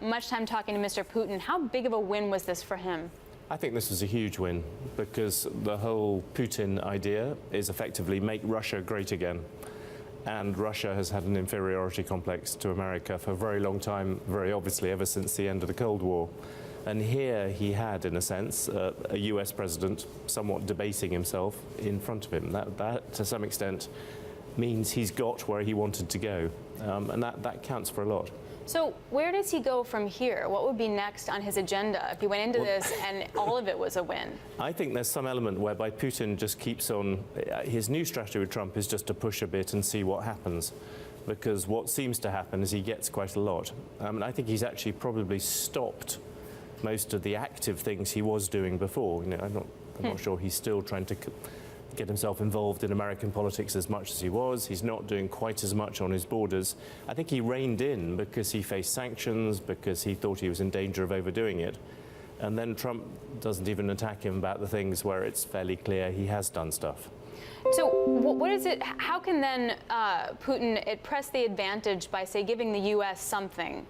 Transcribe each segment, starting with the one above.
Much time talking to Mr. Putin. How big of a win was this for him? I think this was a huge win because the whole Putin idea is effectively make Russia great again. And Russia has had an inferiority complex to America for a very long time, very obviously ever since the end of the Cold War. And here he had, in a sense, a US president somewhat debasing himself in front of him. That to some extent, means he's got where he wanted to go. And that counts for a lot. So where does he go from here? What would be next on his agenda if he went into this and all of it was a win? I think there's some element whereby Putin just keeps on. His new strategy with Trump is just to push a bit and see what happens. Because what seems to happen is he gets quite a lot. And I think he's actually probably stopped most of the active things he was doing before. You know, I'm not sure he's still trying to get himself involved in American politics as much as he was. He's not doing quite as much on his borders. I think he reined in because he faced sanctions, because he thought he was in danger of overdoing it. And then Trump doesn't even attack him about the things where it's fairly clear he has done stuff. So what is it? How can then Putin press the advantage by, say, giving the U.S. something?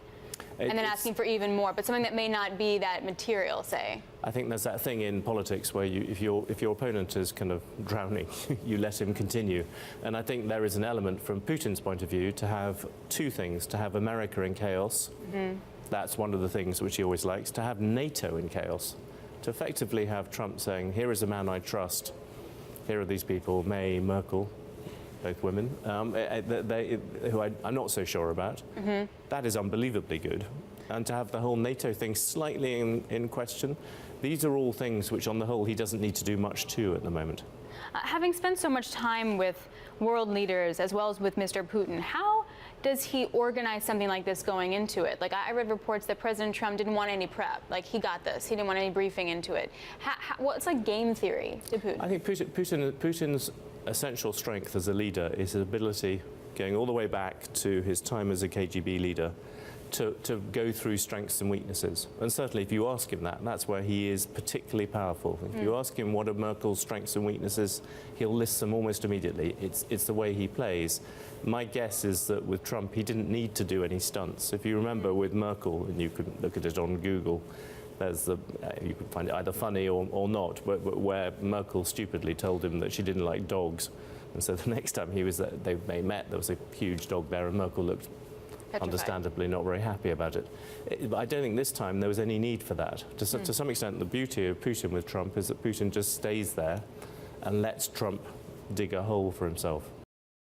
And then asking for even more, but something that may not be that material, say. I think there's that thing in politics where if your opponent is kind of drowning, you let him continue. And I think there is an element from Putin's point of view to have two things: to have America in chaos. That's one of the things which he always likes. To have NATO in chaos. To effectively have Trump saying, "Here is a man I trust. Here are these people, May, Merkel." Both women, who I'm not so sure about. That is unbelievably good. And to have the whole NATO thing slightly in question, these are all things which on the whole he doesn't need to do much to at the moment. Having spent so much time with world leaders as well as with Mr. Putin, how does he organize something like this going into it? Like, I read reports that President Trump didn't want any prep. Like, he got this. He didn't want any briefing into it. What's like game theory to Putin? I think Putin's essential strength as a leader is his ability, going all the way back to his time as a KGB leader, to go through strengths and weaknesses. And certainly if you ask him that, that's where he is particularly powerful. If you ask him what are Merkel's strengths and weaknesses, he'll list them almost immediately. It's the way he plays. My guess is that with Trump, he didn't need to do any stunts. If you remember with Merkel, and you can look at it on Google, there's you could find it either funny or not, but where Merkel stupidly told him that she didn't like dogs. And so the next time they met, there was a huge dog there, and Merkel looked understandably not very happy about it. But I don't think this time there was any need for that. To some extent, the beauty of Putin with Trump is that Putin just stays there and lets Trump dig a hole for himself.